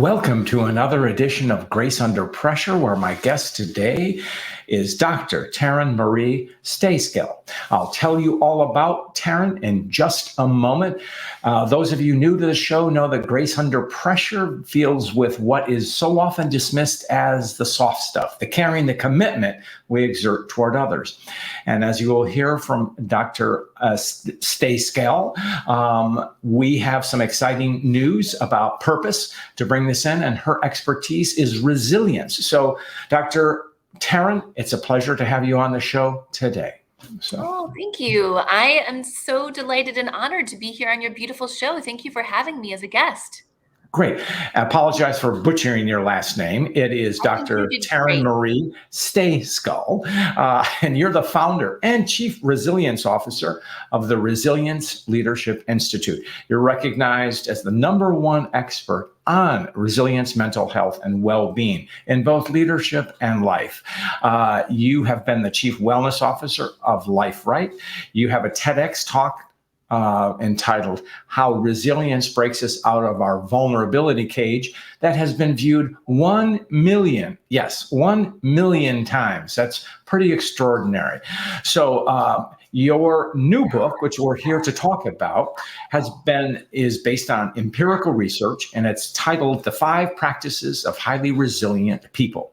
Welcome to another edition of Grace Under Pressure, where my guest today is Dr. Taryn Marie Stejskal. I'll tell you all about Taryn in just a moment. Those of you new to the show know that Grace Under Pressure deals with what is so often dismissed as the soft stuff, the caring, the commitment we exert toward others. And as you will hear from Dr. Stejskal, we have some exciting news about purpose to bring this in, and her expertise is resilience. So, Dr. Taryn, it's a pleasure to have you on the show today. Oh, thank you. I am so delighted and honored to be here on your beautiful show. Thank you for having me as a guest. Great. I apologize for butchering your last name. It is Dr. Taryn Marie Stejskal, and you're the founder and Chief Resilience Officer of the Resilience Leadership Institute. You're recognized as the #1 expert on resilience, mental health, and well-being in both leadership and life. You have been the Chief Wellness Officer of Lifewrite. You have a TEDx talk entitled How Resilience Breaks Us Out of Our Vulnerability Cage, that has been viewed 1 million times. That's pretty extraordinary. So your new book, which we're here to talk about, is based on empirical research, and it's titled The 5 Practices of Highly Resilient People.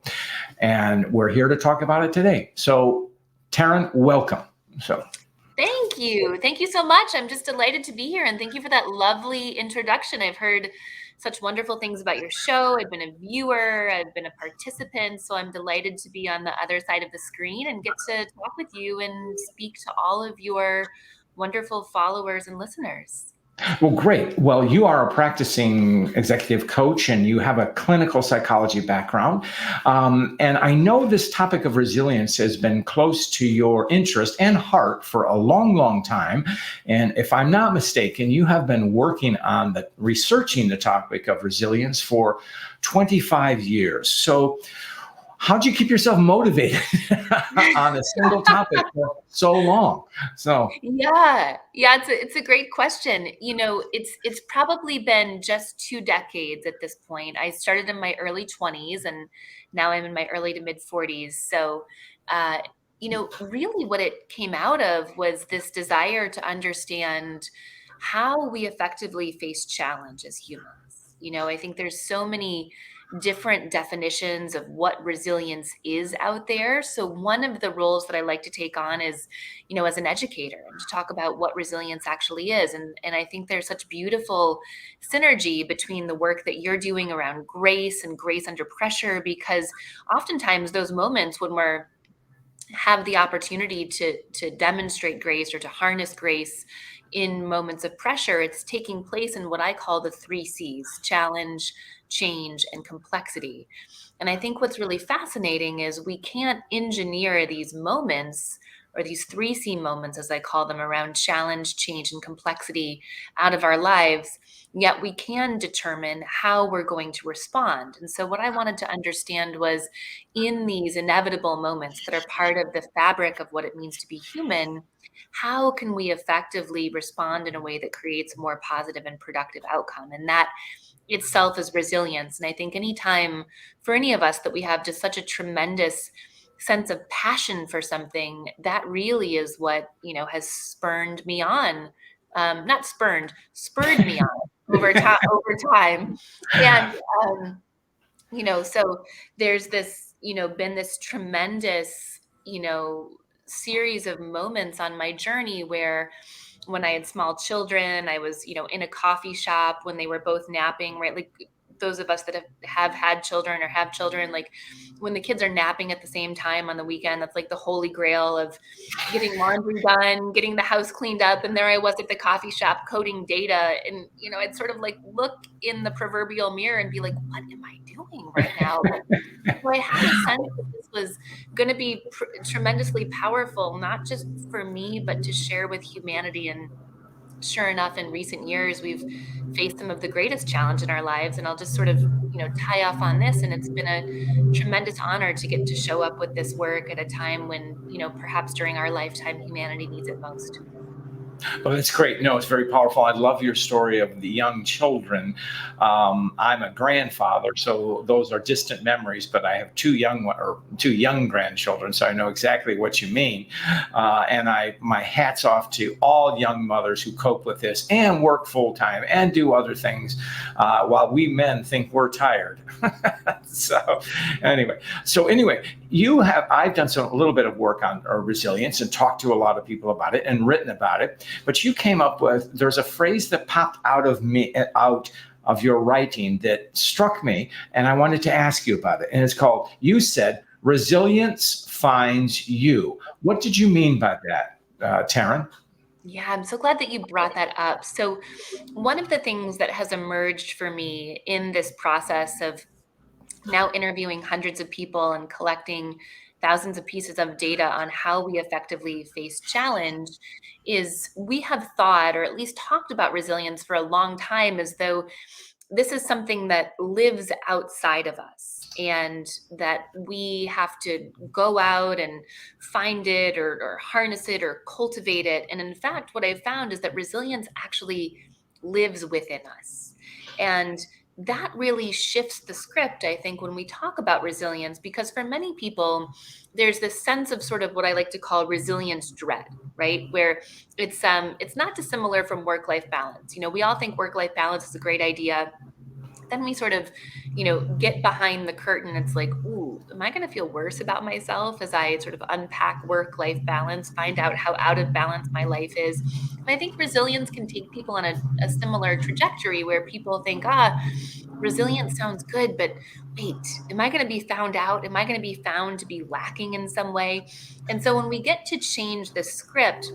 And we're here to talk about it today. So Taryn, welcome. Thank you. Thank you so much. I'm just delighted to be here, and thank you for that lovely introduction. I've heard such wonderful things about your show. I've been a viewer, I've been a participant, so I'm delighted to be on the other side of the screen and get to talk with you and speak to all of your wonderful followers and listeners. Well, great. Well, you are a practicing executive coach and you have a clinical psychology background. And I know this topic of resilience has been close to your interest and heart for a long, long time. And if I'm not mistaken, you have been working on researching the topic of resilience for 25 years. So how'd you keep yourself motivated on a single topic for so long? Yeah, it's a great question. You know, it's probably been just 2 decades at this point. I started in my early 20s, and now I'm in my early to mid 40s. So, really what it came out of was this desire to understand how we effectively face challenge as humans. I think there's so many different definitions of what resilience is out there. So one of the roles that I like to take on is, as an educator, and to talk about what resilience actually is. And I think there's such beautiful synergy between the work that you're doing around grace and grace under pressure, because oftentimes those moments when have the opportunity to demonstrate grace or to harness grace in moments of pressure, it's taking place in what I call the 3 C's: challenge, change, and complexity. And I think what's really fascinating is we can't engineer these moments, or these 3C moments, as I call them, around challenge, change, and complexity out of our lives, yet we can determine how we're going to respond. And so what I wanted to understand was, in these inevitable moments that are part of the fabric of what it means to be human, how can we effectively respond in a way that creates a more positive and productive outcome? And that itself is resilience. And I think anytime for any of us that we have just such a tremendous sense of passion for something, that really is what, has spurred me on. Spurred me on over time. And, so there's this, been this tremendous, series of moments on my journey where, when I had small children, I was, in a coffee shop when they were both napping, right? Like those of us that have had children or have children, like when the kids are napping at the same time on the weekend, that's like the holy grail of getting laundry done, getting the house cleaned up. And there I was at the coffee shop coding data. And, I'd sort of like look in the proverbial mirror and be like, what am I doing right now? So I had a sense that this was going to be tremendously powerful, not just for me, but to share with humanity. And sure enough, in recent years, we've faced some of the greatest challenge in our lives. And I'll just sort of, tie off on this. And it's been a tremendous honor to get to show up with this work at a time when, perhaps during our lifetime, humanity needs it most. Well, that's great. No, it's very powerful. I love your story of the young children. I'm a grandfather, so those are distant memories. But I have two young grandchildren, so I know exactly what you mean. And my hats off to all young mothers who cope with this and work full time and do other things, while we men think we're tired. so anyway, I've done a little bit of work on resilience and talked to a lot of people about it and written about it. But you came up with, there's a phrase that popped out of your writing that struck me, and I wanted to ask you about it. And it's called, you said, resilience finds you. What did you mean by that, Taryn? Yeah, I'm so glad that you brought that up. So, one of the things that has emerged for me in this process of now interviewing hundreds of people and collecting thousands of pieces of data on how we effectively face challenge is we have thought, or at least talked about resilience for a long time, as though this is something that lives outside of us and that we have to go out and find it or harness it or cultivate it. And in fact, what I've found is that resilience actually lives within us. And that really shifts the script, I think, when we talk about resilience, because for many people, there's this sense of sort of what I like to call resilience dread, right? Where it's not dissimilar from work-life balance. We all think work-life balance is a great idea. Then we sort of, get behind the curtain. It's like, ooh, am I going to feel worse about myself as I sort of unpack work-life balance, find out how out of balance my life is? And I think resilience can take people on a similar trajectory where people think, resilience sounds good, but wait, am I going to be found out? Am I going to be found to be lacking in some way? And so when we get to change the script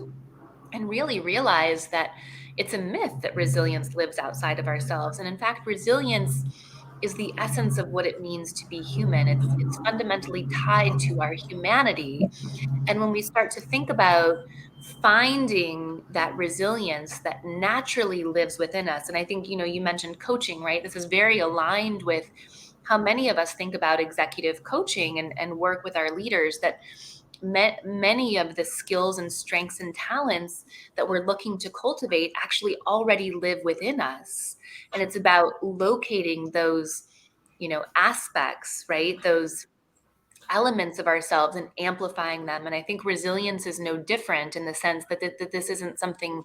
and really realize that it's a myth that resilience lives outside of ourselves. And in fact, resilience is the essence of what it means to be human. It's fundamentally tied to our humanity. And when we start to think about finding that resilience that naturally lives within us, and I think, you mentioned coaching, right? This is very aligned with how many of us think about executive coaching and work with our leaders, that many of the skills and strengths and talents that we're looking to cultivate actually already live within us. And it's about locating those, aspects, right? Those elements of ourselves and amplifying them. And I think resilience is no different in the sense that this isn't something,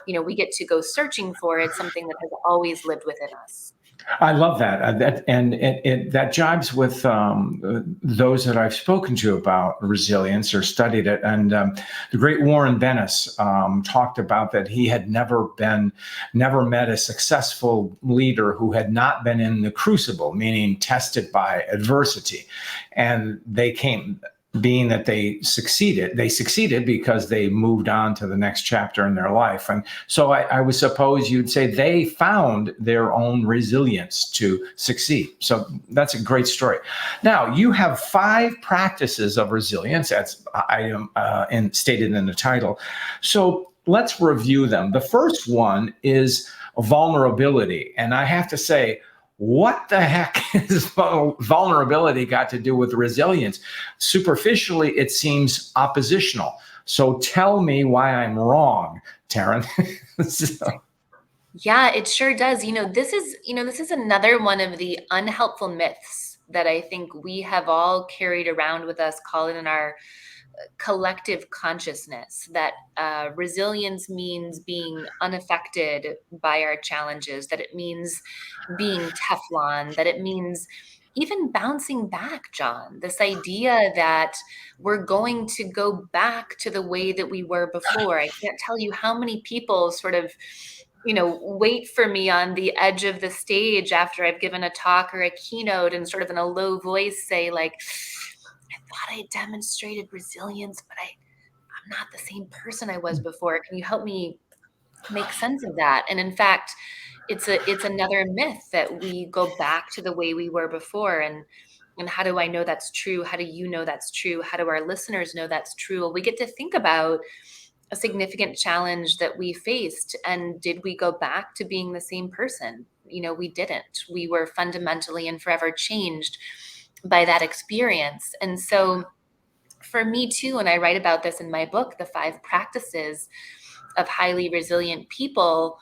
we get to go searching for. It's something that has always lived within us. I love that. That jives with those that I've spoken to about resilience or studied it. And the great Warren Bennis talked about that he had never met a successful leader who had not been in the crucible, meaning tested by adversity. And being that they succeeded because they moved on to the next chapter in their life. And so I would suppose you'd say they found their own resilience to succeed. So that's a great story. Now, you have 5 practices of resilience, as stated in the title. So let's review them. The first one is vulnerability. And I have to say, what the heck has vulnerability got to do with resilience? Superficially, it seems oppositional. So tell me why I'm wrong, Taryn. Yeah, it sure does. This is another one of the unhelpful myths that I think we have all carried around with us, call it in our collective consciousness, that resilience means being unaffected by our challenges, that it means being Teflon, that it means even bouncing back, John. This idea that we're going to go back to the way that we were before. I can't tell you how many people sort of wait for me on the edge of the stage after I've given a talk or a keynote and sort of in a low voice say, like, I thought I demonstrated resilience, but I'm not the same person I was before. Can you help me make sense of that? And in fact, it's another myth that we go back to the way we were before. And how do I know that's true? How do you know that's true? How do our listeners know that's true? Well, we get to think about a significant challenge that we faced. And did we go back to being the same person? We didn't. We were fundamentally and forever changed by that experience. And so for me too, and I write about this in my book, The 5 Practices, highly resilient people,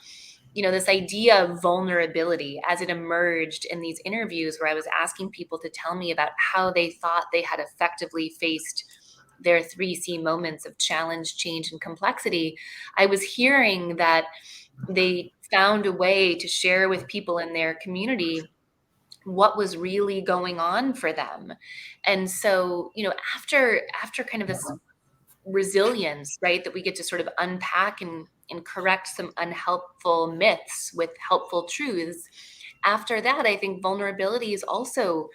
this idea of vulnerability as it emerged in these interviews where I was asking people to tell me about how they thought they had effectively faced their 3C moments of challenge, change, and complexity. I was hearing that they found a way to share with people in their community what was really going on for them. And so, after kind of this resilience, right, that we get to sort of unpack and correct some unhelpful myths with helpful truths. After that, I think vulnerability is also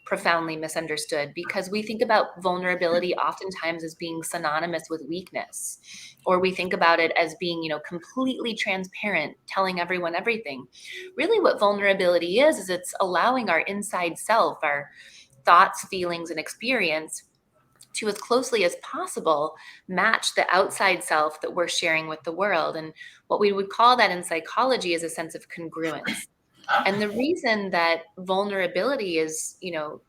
profoundly misunderstood because we think about vulnerability oftentimes as being synonymous with weakness, or we think about it as being, completely transparent, telling everyone everything. Really, what vulnerability is it's allowing our inside self, our thoughts, feelings, and experience to, as closely as possible, match the outside self that we're sharing with the world. And what we would call that in psychology is a sense of congruence. And the reason that vulnerability is,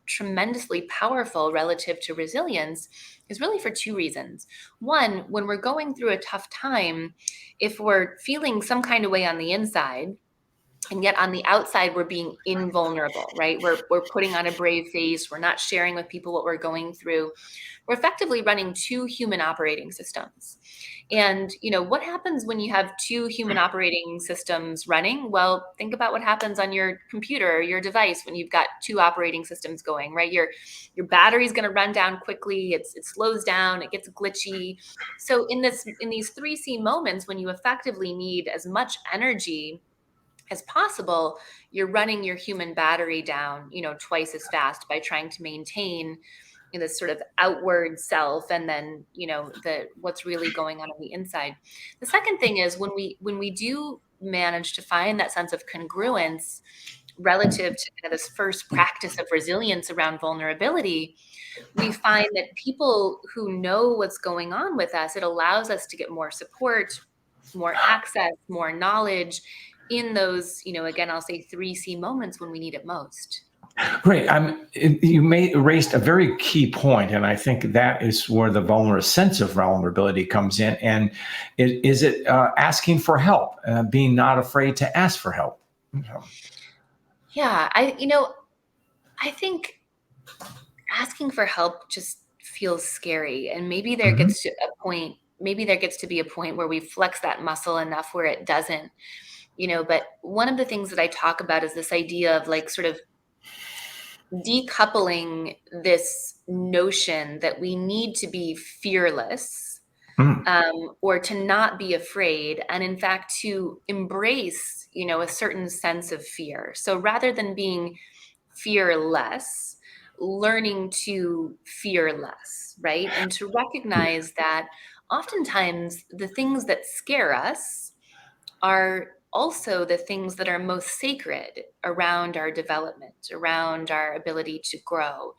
tremendously powerful relative to resilience is really for two reasons. One, when we're going through a tough time, if we're feeling some kind of way on the inside, and yet on the outside, we're being invulnerable, right? We're putting on a brave face. We're not sharing with people what we're going through. We're effectively running two human operating systems. And, what happens when you have two human operating systems running? Well, think about what happens on your computer or your device when you've got two operating systems going, right? Your battery's going to run down quickly. It slows down. It gets glitchy. So in these 3C moments, when you effectively need as much energy as possible, you're running your human battery down, twice as fast by trying to maintain this sort of outward self and then, what's really going on the inside. The second thing is when we do manage to find that sense of congruence relative to kind of this first practice of resilience around vulnerability, we find that people who know what's going on with us, it allows us to get more support, more access, more knowledge in those, again, I'll say 3C moments when we need it most. Great. Raised a very key point, and I think that is where the sense of vulnerability comes in. And is it asking for help, being not afraid to ask for help? Yeah, I think asking for help just feels scary, and maybe there gets to a point. Maybe there gets to be a point where we flex that muscle enough where it doesn't. But one of the things that I talk about is this idea of like sort of decoupling this notion that we need to be fearless or to not be afraid, and in fact to embrace, a certain sense of fear. So rather than being fearless, learning to fear less, right? And to recognize that oftentimes the things that scare us are also the things that are most sacred around our development, around our ability to grow.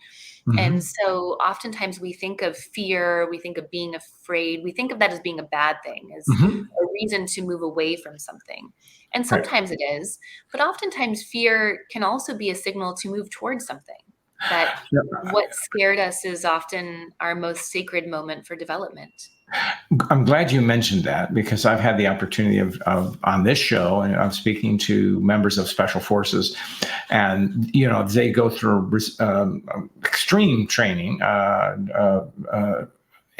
And so oftentimes we think of fear, we think of being afraid, we think of that as being a bad thing, as a reason to move away from something. And sometimes it is, but oftentimes fear can also be a signal to move towards something. That what scared us is often our most sacred moment for development. I'm glad you mentioned that, because I've had the opportunity of on this show, and I'm speaking to members of special forces, and they go through extreme training,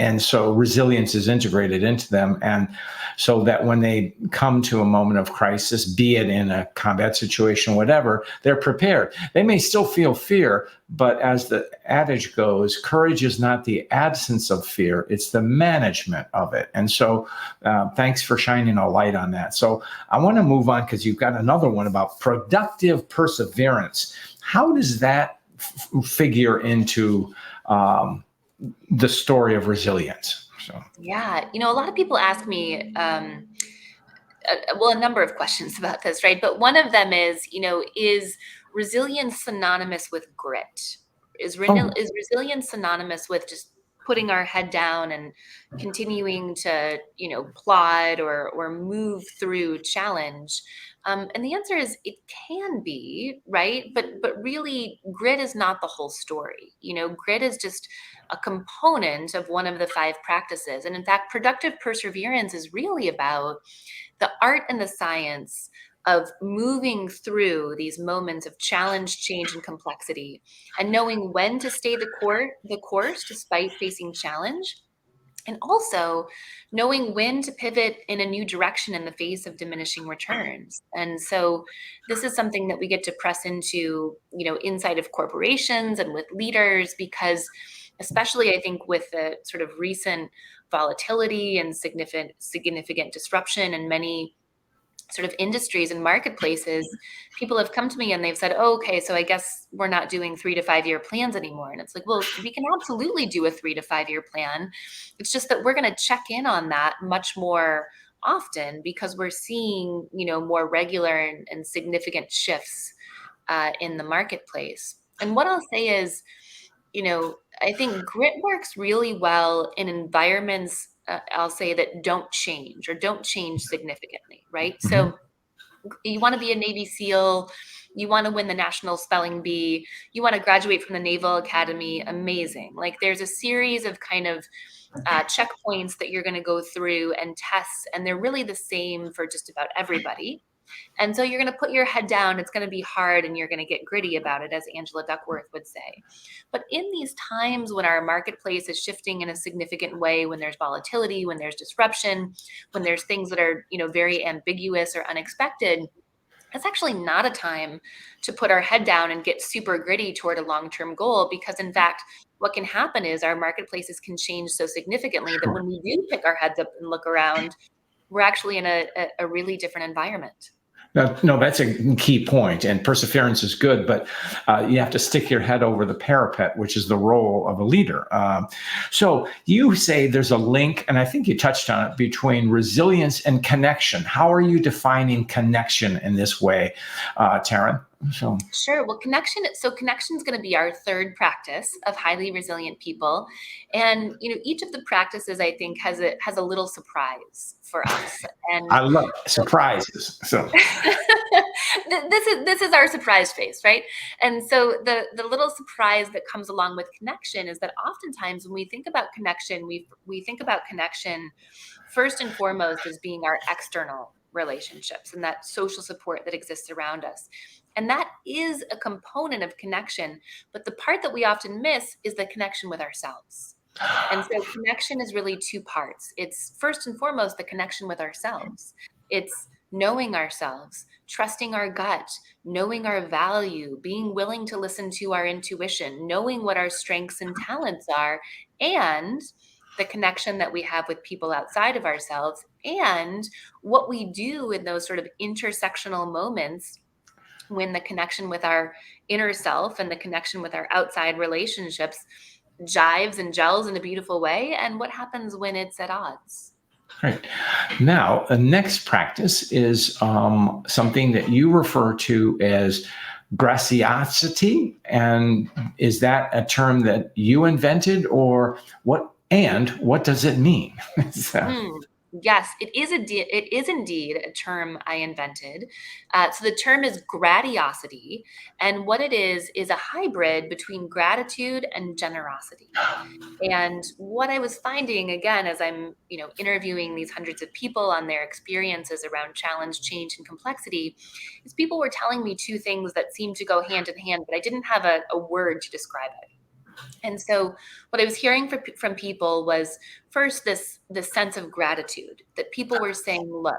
and so resilience is integrated into them, and so that when they come to a moment of crisis, be it in a combat situation, whatever, they're prepared. They may still feel fear, but as the adage goes, courage is not the absence of fear, it's the management of it. And so thanks for shining a light on that. So I want to move on, because you've got another one about productive perseverance. How does that figure into the story of resilience? So. Yeah, a lot of people ask me, a number of questions about this, right? But one of them is, is resilience synonymous with grit? Is resilience synonymous with just putting our head down and continuing to, plod or move through challenge? And the answer is it can be, right? But really, grit is not the whole story. Grit is just a component of one of the 5 practices. And in fact, productive perseverance is really about the art and the science of moving through these moments of challenge, change, and complexity, and knowing when to stay the course despite facing challenge, and also knowing when to pivot in a new direction in the face of diminishing returns. And so this is something that we get to press into, inside of corporations and with leaders, because especially I think with the sort of recent volatility and significant disruption in many sort of industries and marketplaces, people have come to me and they've said, oh, okay, so I guess we're not doing 3 to 5 year plans anymore. And it's like, well, we can absolutely do a 3 to 5 year plan. It's just that we're going to check in on that much more often because we're seeing, more regular and significant shifts in the marketplace. And what I'll say is, I think grit works really well in environments, I'll say, that don't change or don't change significantly, right? Mhm. So you want to be a Navy SEAL, you want to win the National Spelling Bee, you want to graduate from the Naval Academy, amazing. Like there's a series of kind of checkpoints that you're going to go through and tests, and they're really the same for just about everybody. And so you're going to put your head down. It's going to be hard and you're going to get gritty about it, as Angela Duckworth would say. But in these times when our marketplace is shifting in a significant way, when there's volatility, when there's disruption, when there's things that are, very ambiguous or unexpected, it's actually not a time to put our head down and get super gritty toward a long-term goal, because in fact, what can happen is our marketplaces can change so significantly that when we do pick our heads up and look around, we're actually in a really different environment. No, that's a key point, and perseverance is good, but you have to stick your head over the parapet, which is the role of a leader. So you say there's a link, and I think you touched on it, between resilience and connection. How are you defining connection in this way, Taryn? Sure. Well, connection is going to be our 3rd practice of highly resilient people. And, each of the practices, I think, has a little surprise for us. And I love surprises. So this is our surprise face, right? And so the little surprise that comes along with connection is that oftentimes when we think about connection, we think about connection first and foremost as being our external relationships and that social support that exists around us. And that is a component of connection. But the part that we often miss is the connection with ourselves. And so connection is really 2 parts. It's first and foremost the connection with ourselves. It's knowing ourselves, trusting our gut, knowing our value, being willing to listen to our intuition, knowing what our strengths and talents are, and the connection that we have with people outside of ourselves, and what we do in those sort of intersectional moments when the connection with our inner self and the connection with our outside relationships jives and gels in a beautiful way, and what happens when it's at odds. Right. Now, the next practice is something that you refer to as graciosity. And is that a term that you invented, or what? And what does it mean? Yes, it is indeed a term I invented. So the term is gratiosity, and what it is a hybrid between gratitude and generosity. And what I was finding, again, as I'm, interviewing these hundreds of people on their experiences around challenge, change, and complexity, is people were telling me 2 things that seemed to go hand in hand, but I didn't have a word to describe it. And so what I was hearing from people was first this sense of gratitude, that people were saying, look,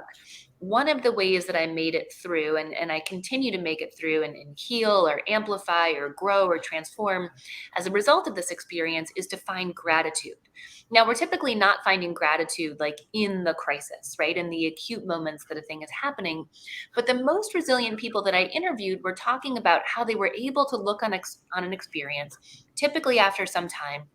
one of the ways that I made it through and I continue to make it through and heal or amplify or grow or transform as a result of this experience is to find gratitude. Now, we're typically not finding gratitude like in the crisis, right? In the acute moments that a thing is happening. But the most resilient people that I interviewed were talking about how they were able to look on an experience, typically after some time,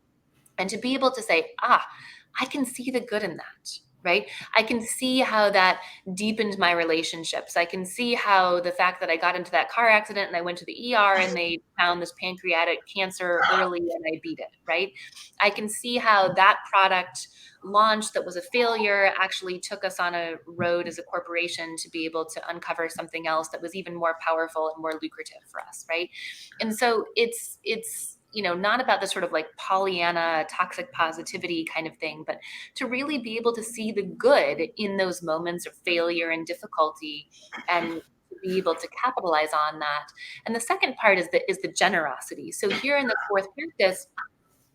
and to be able to say, I can see the good in that. right? I can see how that deepened my relationships. I can see how the fact that I got into that car accident and I went to the ER and they found this pancreatic cancer early and I beat it, right? I can see how that product launch that was a failure actually took us on a road as a corporation to be able to uncover something else that was even more powerful and more lucrative for us, right? And so it's not about the sort of like Pollyanna toxic positivity kind of thing, but to really be able to see the good in those moments of failure and difficulty and be able to capitalize on that. And the second part is the generosity. So here in the fourth practice,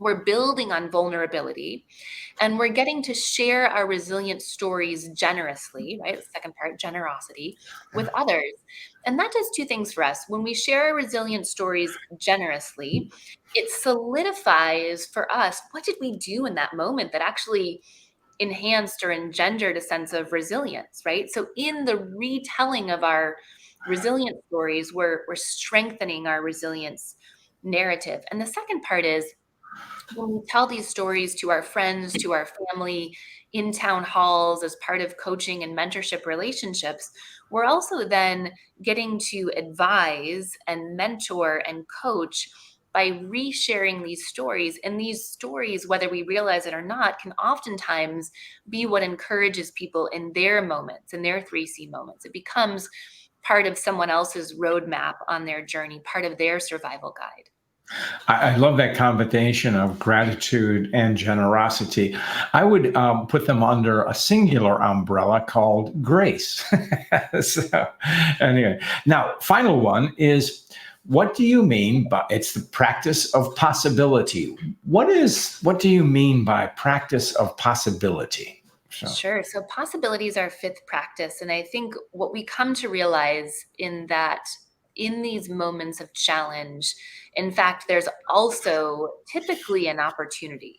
we're building on vulnerability and we're getting to share our resilient stories generously, right? The second part, generosity, with others. And that does two things for us. When we share our resilient stories generously, it solidifies for us, what did we do in that moment that actually enhanced or engendered a sense of resilience, right? So in the retelling of our resilient stories, we're strengthening our resilience narrative. And the second part is, when we tell these stories to our friends, to our family, in town halls, as part of coaching and mentorship relationships, we're also then getting to advise and mentor and coach by resharing these stories. And these stories, whether we realize it or not, can oftentimes be what encourages people in their moments, in their 3C moments. It becomes part of someone else's roadmap on their journey, part of their survival guide. I love that combination of gratitude and generosity. I would put them under a singular umbrella called grace. So, anyway, now, final one is, what do you mean by, it's the practice of possibility. What do you mean by practice of possibility? Sure. So possibility is our fifth practice. And I think what we come to realize in these moments of challenge, in fact, there's also typically an opportunity.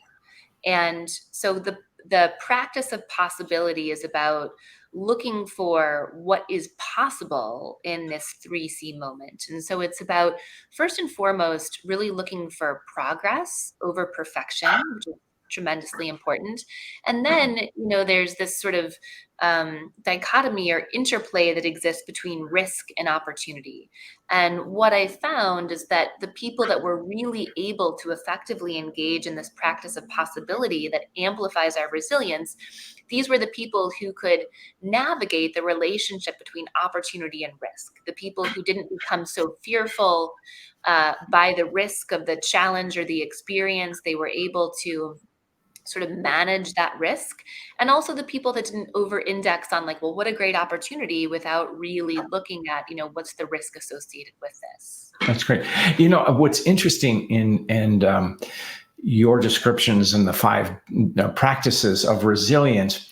And so the practice of possibility is about looking for what is possible in this 3C moment. And so it's about, first and foremost, really looking for progress over perfection, which is tremendously important. And then, there's this sort of dichotomy or interplay that exists between risk and opportunity. And what I found is that the people that were really able to effectively engage in this practice of possibility that amplifies our resilience, these were the people who could navigate the relationship between opportunity and risk, the people who didn't become so fearful by the risk of the challenge or the experience. They were able to sort of manage that risk. And also the people that didn't over index on like, well, what a great opportunity, without really looking at, what's the risk associated with this. That's great. What's interesting in your descriptions and the 5 practices of resilience,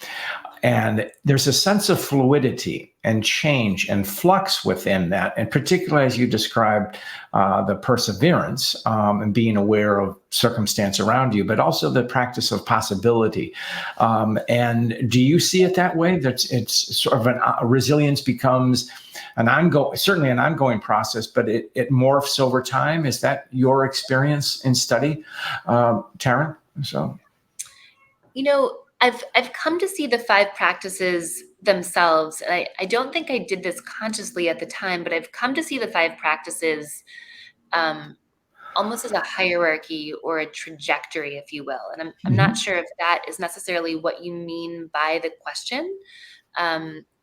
and there's a sense of fluidity and change and flux within that. And particularly as you described the perseverance and being aware of circumstance around you, but also the practice of possibility. And do you see it that way? That it's sort of resilience becomes certainly an ongoing process, but it morphs over time. Is that your experience in study, Taryn? So, I've come to see the 5 practices themselves. And I don't think I did this consciously at the time, but I've come to see the 5 practices almost as a hierarchy or a trajectory, if you will. And I'm not sure if that is necessarily what you mean by the question.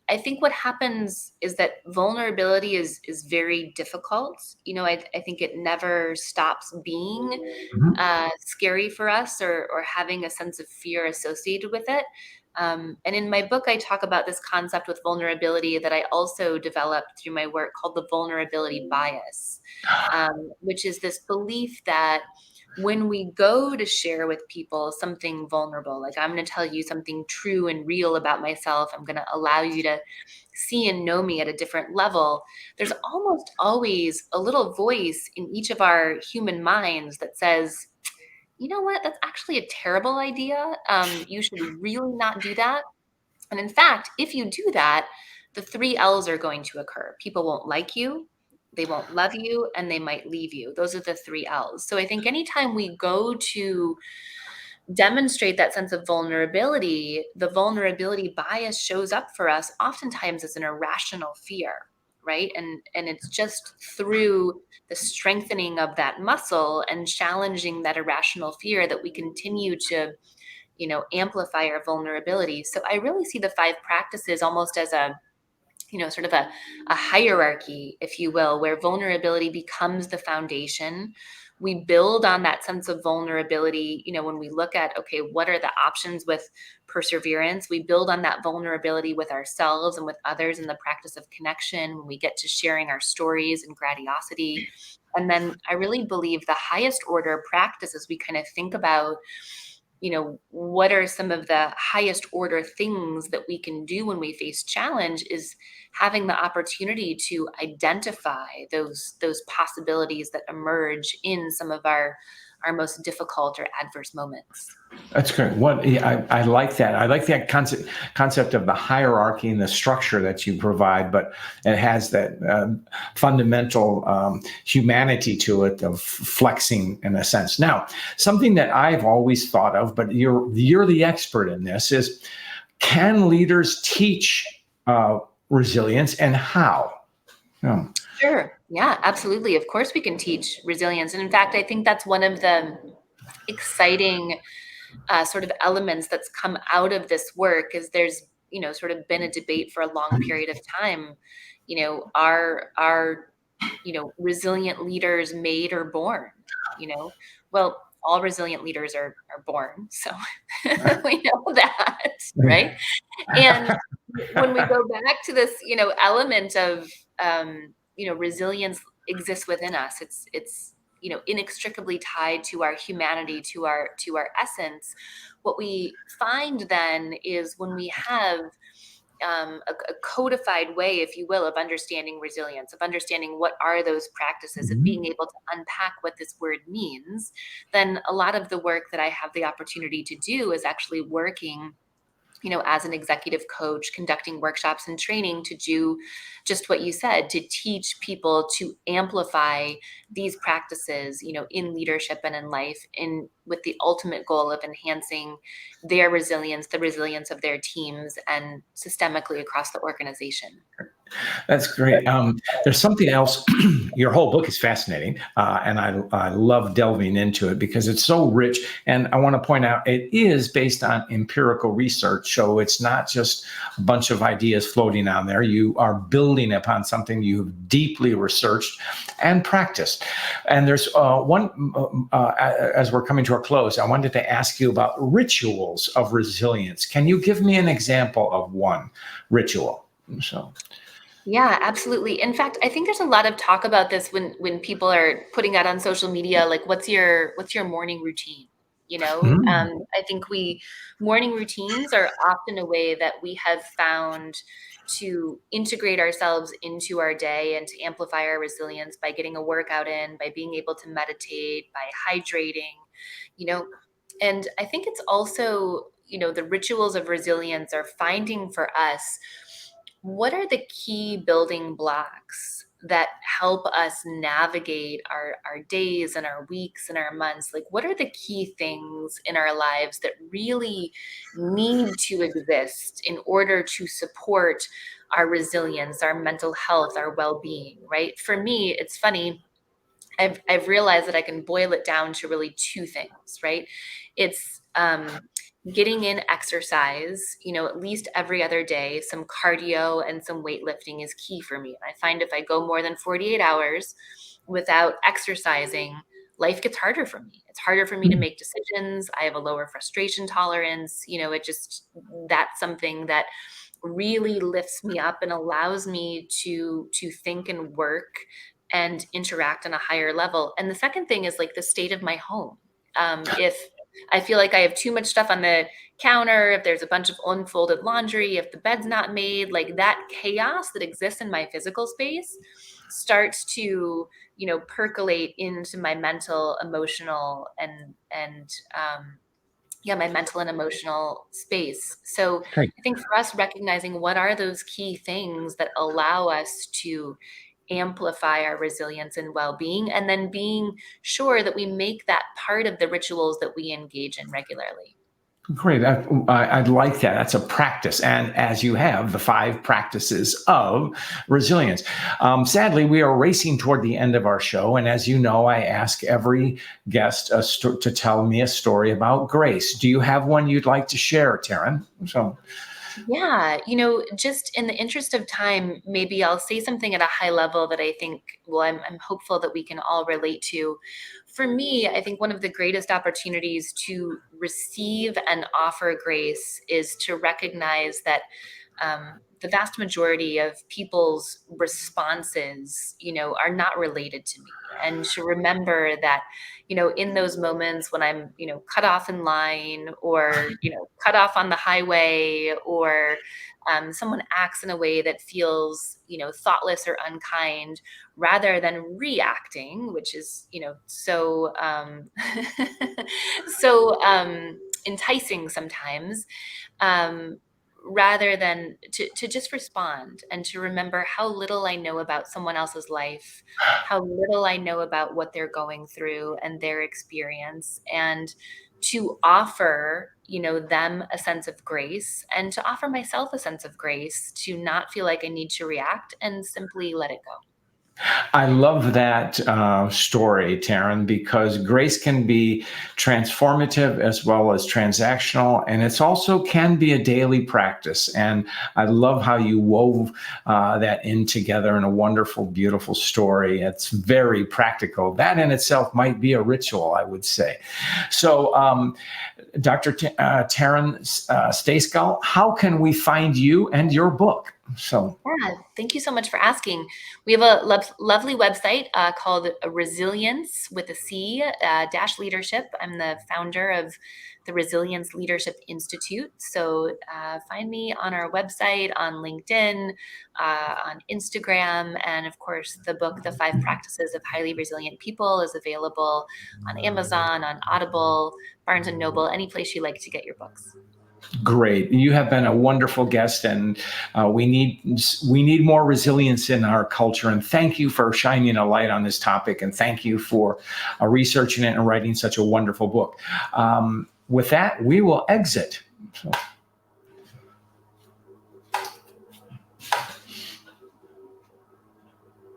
I think what happens is that vulnerability is very difficult. I think it never stops being scary for us, or having a sense of fear associated with it. And in my book, I talk about this concept with vulnerability that I also developed through my work, called the vulnerability bias, which is this belief that when we go to share with people something vulnerable, like I'm going to tell you something true and real about myself, I'm going to allow you to see and know me at a different level, there's almost always a little voice in each of our human minds that says, you know what, that's actually a terrible idea. You should really not do that. And in fact, if you do that, the 3 L's are going to occur. People won't like you, they won't love you, and they might leave you. Those are the 3 L's. So I think anytime we go to demonstrate that sense of vulnerability, the vulnerability bias shows up for us oftentimes as an irrational fear, right? And it's just through the strengthening of that muscle and challenging that irrational fear that we continue to, amplify our vulnerability. So I really see the 5 practices almost as a, sort of a hierarchy, if you will, where vulnerability becomes the foundation. We build on that sense of vulnerability. When we look at, okay, what are the options with perseverance? We build on that vulnerability with ourselves and with others in the practice of connection, when we get to sharing our stories and grandiosity. And then I really believe the highest order practices we kind of think about, what are some of the highest order things that we can do when we face challenge, is having the opportunity to identify those possibilities that emerge in some of our most difficult or adverse moments. That's great. I like that. I like that concept of the hierarchy and the structure that you provide, but it has that fundamental humanity to it, of flexing in a sense. Now, something that I've always thought of, but you're the expert in this, is, can leaders teach resilience, and how? Oh. Sure. Yeah, absolutely. Of course we can teach resilience. And in fact, I think that's one of the exciting sort of elements that's come out of this work, is there's, sort of been a debate for a long period of time. Are resilient leaders made or born? Well, all resilient leaders are born. So we know that, right? And when we go back to this, element of, resilience exists within us. It's inextricably tied to our humanity, to our essence. What we find then is, when we have a codified way, if you will, of understanding resilience, of understanding what are those practices, of being able to unpack what this word means, then a lot of the work that I have the opportunity to do is actually working, as an executive coach, conducting workshops and training to do just what you said, to teach people to amplify these practices, in leadership and in life, with the ultimate goal of enhancing their resilience, the resilience of their teams, and systemically across the organization. That's great. There's something else. Your whole book is fascinating, and I love delving into it because it's so rich. And I want to point out, it is based on empirical research, so it's not just a bunch of ideas floating out there. You are building upon something you've deeply researched and practiced. And there's as we're coming to a close, I wanted to ask you about rituals of resilience. Can you give me an example of one ritual? So. Yeah, absolutely. In fact, I think there's a lot of talk about this when people are putting out on social media, like, what's your morning routine? I think morning routines are often a way that we have found to integrate ourselves into our day and to amplify our resilience by getting a workout in, by being able to meditate, by hydrating, and I think it's also, the rituals of resilience are finding for us, what are the key building blocks that help us navigate our days and our weeks and our months? Like, what are the key things in our lives that really need to exist in order to support our resilience, our mental health, our well-being, right? For me, it's funny, I've realized that I can boil it down to really 2 things, right? It's getting in exercise, at least every other day. Some cardio and some weightlifting is key for me. I find if I go more than 48 hours without exercising, life gets harder for me. It's harder for me to make decisions. I have a lower frustration tolerance. That's something that really lifts me up and allows me to think and work and interact on a higher level. And the second thing is, like, the state of my home. If I feel like I have too much stuff on the counter, if there's a bunch of unfolded laundry, if the bed's not made, like, that chaos that exists in my physical space starts to, percolate into my mental, emotional, my mental and emotional space. So Great. I think for us, recognizing what are those key things that allow us to amplify our resilience and well-being, and then being sure that we make that part of the rituals that we engage in regularly. Great. I'd like that. That's a practice. And as you have the 5 practices of resilience. Sadly, we are racing toward the end of our show. And as you know, I ask every guest to tell me a story about grace. Do you have one you'd like to share, Taryn? Yeah, just in the interest of time, maybe I'll say something at a high level that I think, well, I'm hopeful that we can all relate to. For me, I think one of the greatest opportunities to receive and offer grace is to recognize that the vast majority of people's responses, are not related to me. And to remember that, in those moments when I'm, cut off in line, or, cut off on the highway, or someone acts in a way that feels, thoughtless or unkind, rather than reacting, which is, so, so enticing sometimes, rather than to just respond and to remember how little I know about someone else's life, how little I know about what they're going through and their experience, and to offer, them a sense of grace, and to offer myself a sense of grace, to not feel like I need to react and simply let it go. I love that story, Taryn, because grace can be transformative as well as transactional, and it's also can be a daily practice. And I love how you wove that in together in a wonderful, beautiful story. It's very practical. That in itself might be a ritual, I would say. So, Dr. Taryn Stejskal, how can we find you and your book? Yeah, thank you so much for asking. We have a lovely website called Resilience with a C dash leadership. I'm the founder of the Resilience Leadership Institute. So find me on our website, on LinkedIn, on Instagram, and of course, the book, The 5 Practices of Highly Resilient People, is available on Amazon, on Audible, Barnes and Noble, any place you like to get your books. Great. You have been a wonderful guest, and we need more resilience in our culture. And thank you for shining a light on this topic, and thank you for researching it and writing such a wonderful book. With that, we will exit. So.